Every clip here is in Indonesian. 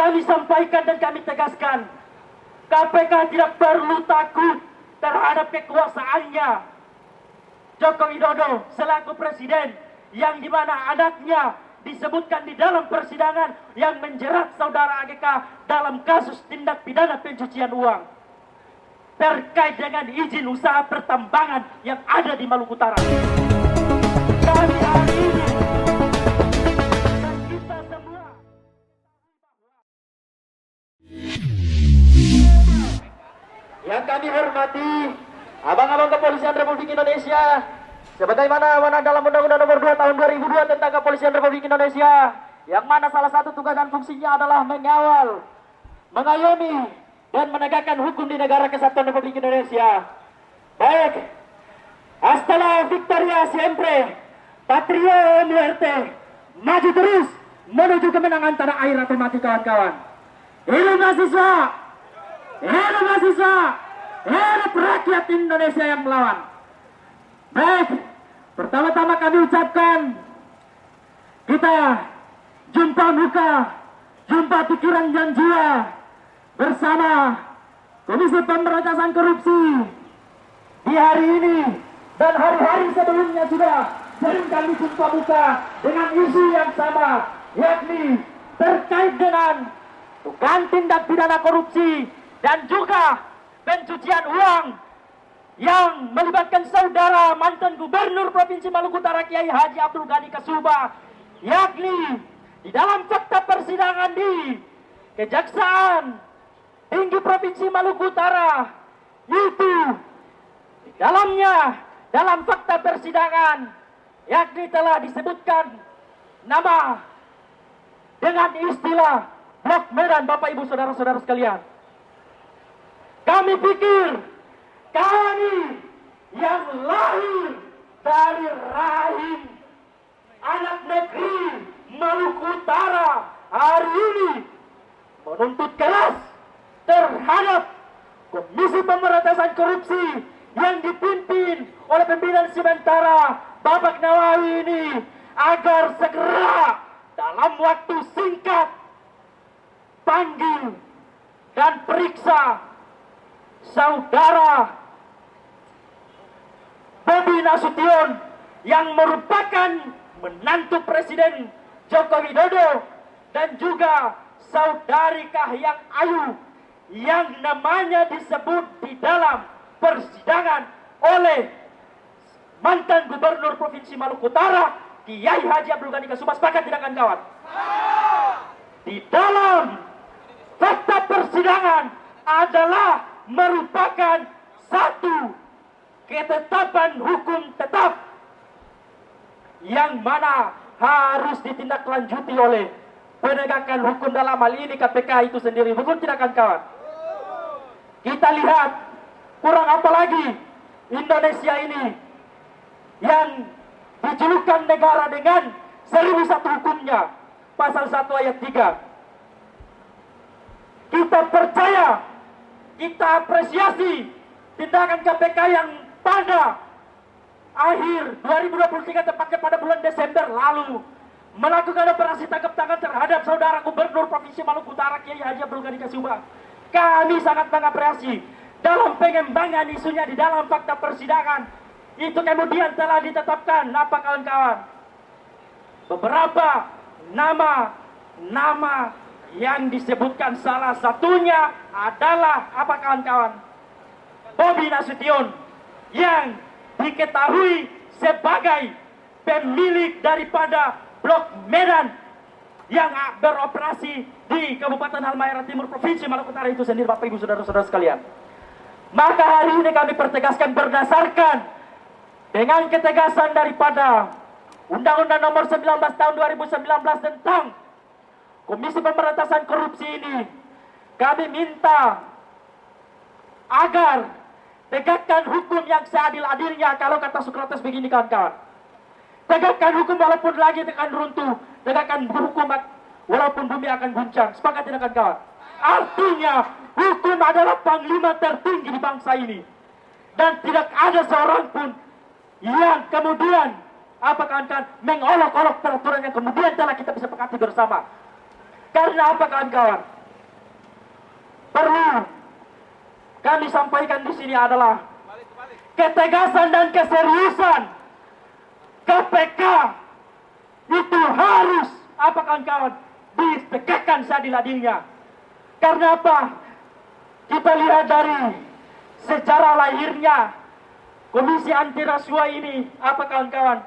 kami sampaikan dan kami tegaskan, KPK tidak perlu takut terhadap kekuasaannya Joko Widodo selaku presiden, yang dimana anaknya disebutkan di dalam persidangan yang menjerat saudara AGK dalam kasus tindak pidana pencucian uang terkait dengan izin usaha pertambangan yang ada di Maluku Utara. Kami hari ini dan kita semua yang kami hormati abang-abang kepolisian Republik Indonesia, sebagaimana amanah dalam Undang-Undang Nomor 2 Tahun 2002 tentang Kepolisian Republik Indonesia, yang mana salah satu tugas dan fungsinya adalah mengawal, mengayomi, dan menegakkan hukum di negara kesatuan Republik Indonesia. Baik, hasta la victoria siempre, patria muerte, maju terus menuju kemenangan tanah air atau mati kawan-kawan. Hidup mahasiswa, hidup mahasiswa, hidup rakyat Indonesia yang melawan. Baik, pertama-tama kami ucapkan, kita jumpa muka, jumpa pikiran dan jiwa bersama Komisi Pemberantasan Korupsi di hari ini dan hari-hari sebelumnya sudah sering kami jumpa muka dengan isu yang sama, yakni terkait dengan dugaan tindak pidana korupsi dan juga pencucian uang yang melibatkan saudara mantan Gubernur Provinsi Maluku Utara Kiai Haji Abdul Ghani Kasubah, yakni di dalam fakta persidangan di Kejaksaan Tinggi Provinsi Maluku Utara, itu di dalamnya dalam fakta persidangan yakni telah disebutkan nama dengan istilah Blok Medan. Bapak Ibu saudara-saudara sekalian, kami pikir kami yang lahir dari rahim anak negeri Maluku Utara hari ini menuntut keras terhadap Komisi Pemberantasan Korupsi yang dipimpin oleh pimpinan sementara Babak Nawawi ini agar segera dalam waktu singkat panggil dan periksa saudara Bobi Nasution yang merupakan menantu Presiden Joko Widodo, dan juga saudari Kahiyang Ayu yang namanya disebut di dalam persidangan oleh mantan Gubernur Provinsi Maluku Utara Kiai Haji Abdul Ghani Kasubah. Sepakat tidak kawan? Di dalam fakta persidangan adalah merupakan satu ketetapan hukum tetap yang mana harus ditindaklanjuti oleh penegakan hukum, dalam hal ini KPK itu sendiri. Betul tidak kawan? Kita lihat kurang apa lagi Indonesia ini yang dijulukan negara dengan 1001 hukumnya, pasal 1 ayat 3. Kita percaya, kita apresiasi tindakan KPK yang pada akhir 2023, tepatnya pada bulan Desember lalu, melakukan operasi tangkap tangan terhadap saudara Gubernur Provinsi Maluku Utara Kiai Haji Abdul Ghani Kasubah. Kami sangat mengapresiasi dalam pengembangan isunya di dalam fakta persidangan. Itu kemudian telah ditetapkan apa kawan-kawan? Beberapa nama yang disebutkan, salah satunya adalah apa kawan-kawan? Bobi Nasution yang diketahui sebagai pemilik daripada Blok Medan yang beroperasi di Kabupaten Halmahera Timur Provinsi Maluku Utara itu sendiri, Bapak Ibu saudara-saudara sekalian. Maka hari ini kami pertegaskan berdasarkan dengan ketegasan daripada Undang-Undang Nomor 19 Tahun 2019 tentang Komisi Pemberantasan Korupsi ini, kami minta agar tegakkan hukum yang seadil-adilnya. Kalau kata Sokrates begini kawan-kawan, tegakkan hukum walaupun lagi akan runtuh, tegakkan hukum walaupun bumi akan guncang. Sepakat tidak kawan-kawan? Artinya hukum adalah panglima tertinggi di bangsa ini, dan tidak ada seorang pun yang kemudian apa kawan-kawan mengolok-olok peraturan yang kemudian telah kita bisa sepakati bersama. Karena apa kawan-kawan? perlu kami sampaikan di sini adalah ketegasan dan keseriusan KPK itu harus apa kawan-kawan ditegakkan seadil-adilnya. Karena apa? Kita lihat dari sejarah lahirnya Komisi Anti Rasuah ini, apa kawan-kawan?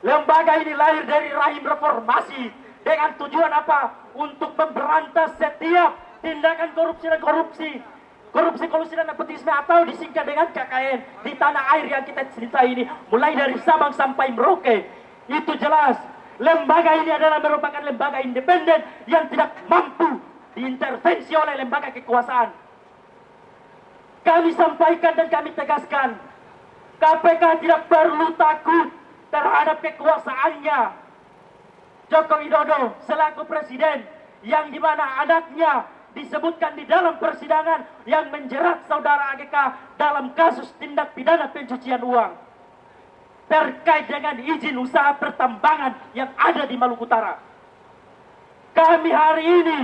Lembaga ini lahir dari rahim reformasi dengan tujuan apa? Untuk memberantas setiap tindakan korupsi dan korupsi, kolusi dan nepotisme atau disingkat dengan KKN di tanah air yang kita cintai ini, mulai dari Sabang sampai Merauke. Itu jelas lembaga ini adalah merupakan lembaga independen yang tidak mampu diintervensi oleh lembaga kekuasaan. Kami sampaikan dan kami tegaskan, KPK tidak perlu takut terhadap kekuasaannya Joko Widodo selaku presiden, yang dimana anaknya disebutkan di dalam persidangan yang menjerat saudara AGK dalam kasus tindak pidana pencucian uang terkait dengan izin usaha pertambangan yang ada di Maluku Utara. Kami hari ini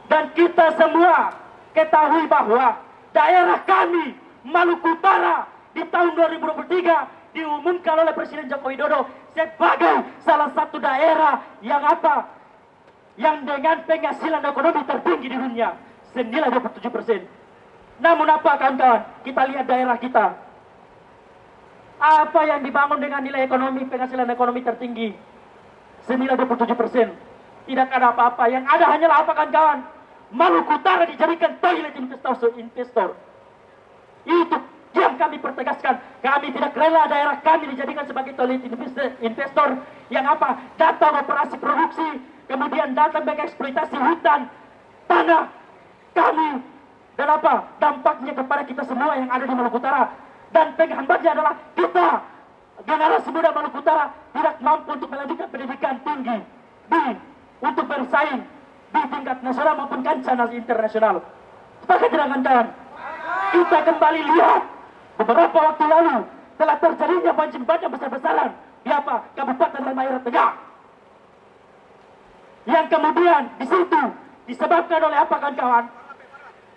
dan kita semua ketahui bahwa daerah kami Maluku Utara di tahun 2023 diumumkan oleh Presiden Joko Widodo sebagai salah satu daerah yang apa? Yang dengan penghasilan ekonomi tertinggi di dunia, senilai 27%. Namun apa kawan-kawan? Kita lihat daerah kita. Apa yang dibangun dengan nilai ekonomi, penghasilan ekonomi tertinggi senilai 27%. Tidak ada apa-apa. Yang ada hanyalah apa kawan-kawan? Maluku Utara dijadikan toilet investor. Itu yang kami pertegaskan. Kami tidak rela daerah kami dijadikan sebagai toilet investor yang apa? Datang operasi produksi, kemudian datang mengeksploitasi hutan, tanah kami, dan apa? Dampaknya kepada kita semua yang ada di Maluku Utara. Dan penghambatnya adalah kita, generasi muda Maluku Utara, tidak mampu untuk melanjutkan pendidikan tinggi untuk bersaing di tingkat nasional maupun kancah internasional. Sepakat tidak kawan-kawan? Kita kembali lihat beberapa waktu lalu telah terjadinya banjir bandang besar-besaran di apa? Kabupaten Halmahera Tengah. Yang kemudian di situ disebabkan oleh apa kawan-kawan?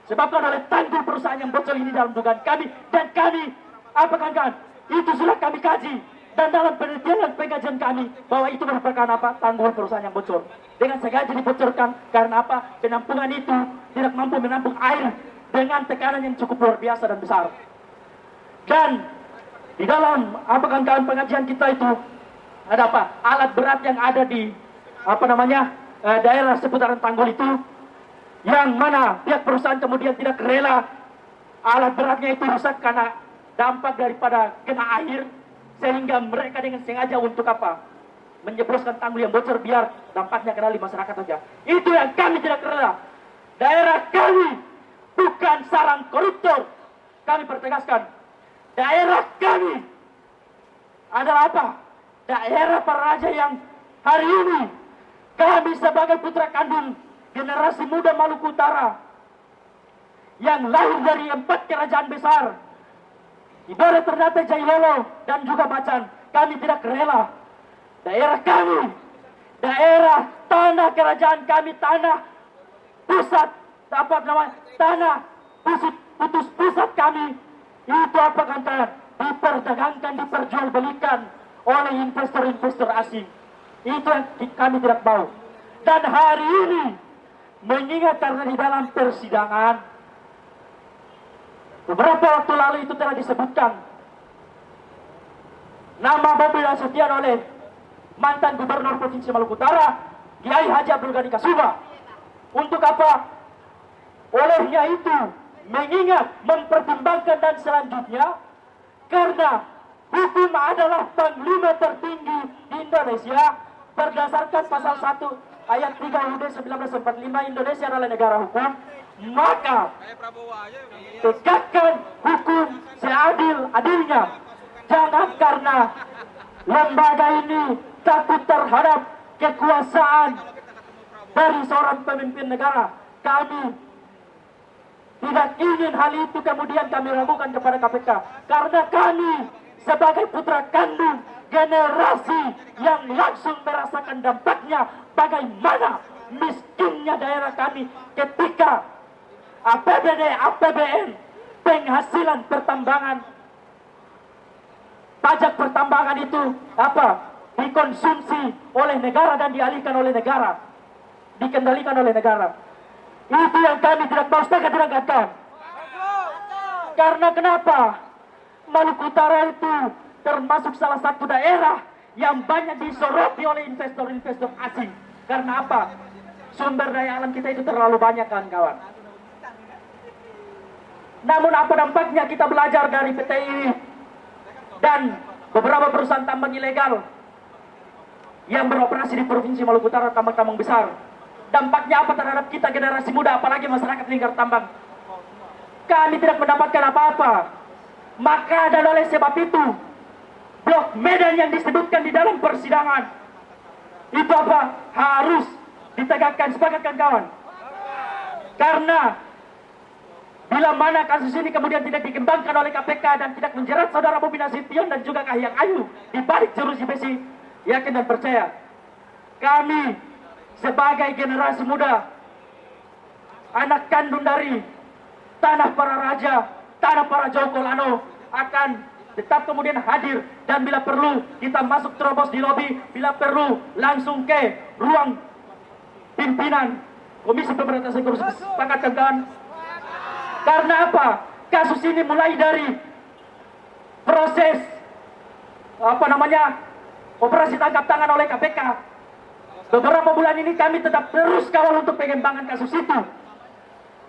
Disebabkan oleh tanggul perusahaan yang bocor ini dalam dugaan kami, dan kami apa kawan-kawan? Itu sudah kami kaji, dan dalam penelitian dan pengajian kami bahwa itu merupakan apa? Tanggul perusahaan yang bocor. Dengan sengaja dibocorkan karena apa? Penampungan itu tidak mampu menampung air dengan tekanan yang cukup luar biasa dan besar. Dan di dalam apa kawan-kawan pengajian kita itu ada apa? Alat berat yang ada di apa namanya daerah seputaran tanggul itu, yang mana pihak perusahaan kemudian tidak rela alat beratnya itu rusak karena dampak daripada kena air, sehingga mereka dengan sengaja untuk apa? Menjebloskan tanggul yang bocor biar dampaknya kena di masyarakat saja. Itu yang kami tidak rela. Daerah kami bukan sarang koruptor. Kami pertegaskan, daerah kami adalah apa? Daerah para raja yang hari ini kami sebagai putra kandung generasi muda Maluku Utara yang lahir dari 4 kerajaan besar, ibarat Ternate, Jailolo, dan juga Bacan, kami tidak rela daerah kami, daerah tanah kerajaan kami, tanah pusat, apa namanya, tanah putus pusat kami, itu apa kawan-kawan? Diperdagangkan, diperjualbelikan oleh investor-investor asing. Itu yang kami tidak mau. Dan hari ini, mengingat karena di dalam persidangan beberapa waktu lalu itu telah disebutkan nama Bobi Nasution oleh mantan Gubernur Provinsi Maluku Utara, Kiai Haji Abdul Ghani Kasubah. Untuk apa? Olehnya itu, mengingat, mempertimbangkan dan selanjutnya, karena hukum adalah panglima tertinggi di Indonesia berdasarkan pasal 1 ayat 3 UUD 1945, Indonesia adalah negara hukum, maka tegakkan hukum seadil-adilnya. Jangan karena lembaga ini takut terhadap kekuasaan dari seorang pemimpin negara. Kami tidak ingin hal itu kemudian kami ragukan kepada KPK. Karena kami sebagai putra kandung generasi yang langsung merasakan dampaknya bagaimana miskinnya daerah kami ketika APBD, APBN, penghasilan pertambangan, pajak pertambangan itu apa? Dikonsumsi oleh negara dan dialihkan oleh negara, dikendalikan oleh negara. Itu yang kami tidak mau, sepakat dengan kawan. Karena kenapa? Maluku Utara itu termasuk salah satu daerah yang banyak disoroti oleh investor-investor asing. Karena apa? Sumber daya alam kita itu terlalu banyak, kawan-kawan. Namun apa dampaknya kita belajar dari PTI dan beberapa perusahaan tambang ilegal yang beroperasi di Provinsi Maluku Utara, tambang-tambang besar. Dampaknya apa terhadap kita generasi muda, apalagi masyarakat lingkar tambang? Kami tidak mendapatkan apa-apa. Maka dan oleh sebab itu, Blok Medan yang disebutkan di dalam persidangan itu apa? Harus ditegakkan, sepakat kan kawan? Karena bila mana kasus ini kemudian tidak dikembangkan oleh KPK dan tidak menjerat saudara Bobi Nasution dan juga Kahiyang Ayu di balik jeruji besi, yakin dan percaya kami sebagai generasi muda, anak kandung dari tanah para raja, tanah para Jokolano, akan tetap kemudian hadir, dan bila perlu kita masuk terobos di lobi, bila perlu langsung ke ruang pimpinan Komisi Pemberantasan Korupsi. Sepakat kan? Karena apa? Kasus ini mulai dari proses operasi tangkap tangan oleh KPK. Beberapa bulan ini kami tetap terus kawal untuk pengembangan kasus itu.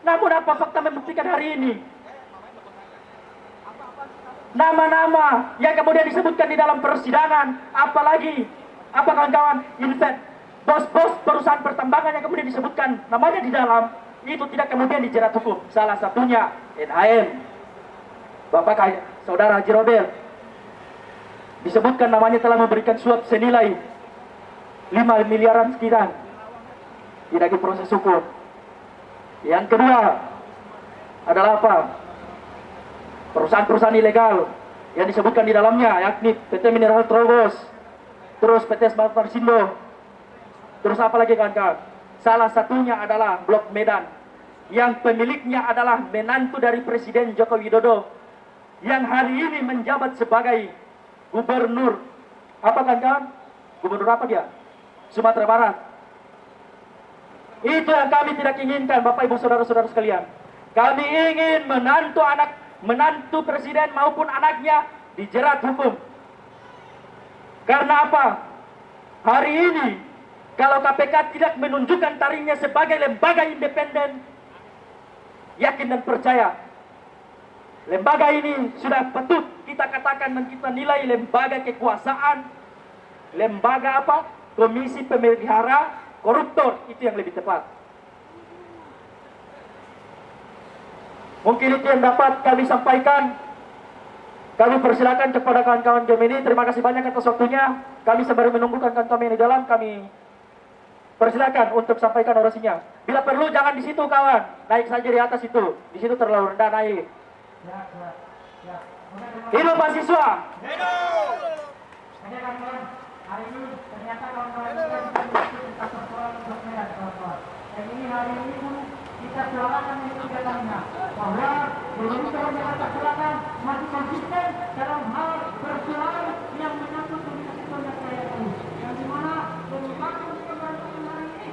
Namun apa fakta membuktikan hari ini? Nama-nama yang kemudian disebutkan di dalam persidangan, apalagi apa kawan-kawan, bos-bos perusahaan pertambangan yang kemudian disebutkan namanya di dalam, itu tidak kemudian dijerat hukum. Salah satunya NHM, Bapak Saudara Haji Robert, disebutkan namanya telah memberikan suap senilai 5 miliaran sekian, tidak diproses hukum. Yang kedua adalah apa? Perusahaan-perusahaan ilegal yang disebutkan di dalamnya, yakni PT Mineral Trogos, terus PT Smelter Sindo, terus apa lagi kawan-kawan? Salah satunya adalah Blok Medan, yang pemiliknya adalah menantu dari Presiden Joko Widodo, yang hari ini menjabat sebagai gubernur, apa kawan-kawan? Gubernur apa dia? Sumatera Barat. Itu yang kami tidak inginkan, Bapak Ibu Saudara-saudara sekalian. Kami ingin menantu presiden maupun anaknya dijerat hukum. Karena apa? Hari ini kalau KPK tidak menunjukkan taringnya sebagai lembaga independen, yakin dan percaya, lembaga ini sudah patut kita katakan dan kita nilai lembaga kekuasaan, lembaga apa? Komisi Pemelihara Koruptor, itu yang lebih tepat. Mungkin itu yang dapat kami sampaikan. Kami persilakan kepada kawan-kawan Gemini. Terima kasih banyak atas waktunya. Kami sembari menunggu kawan-kawan kami di dalam, kami persilakan untuk sampaikan orasinya. Bila perlu jangan di situ kawan, naik saja di atas itu. Di situ terlalu rendah naik. Hidup mahasiswa. Hidup. Hari ini ternyata kawan-kawan tentang persoalan Blok Medan, kawan-kawan. Dan ini hari ini pun kita suarakan itu kegiatannya, bahwa Indonesia Jakarta Selatan masih konsisten dalam hal persoalan yang menyangkut komunikasi yang saya tahu, yang dimana pembangunan hari ini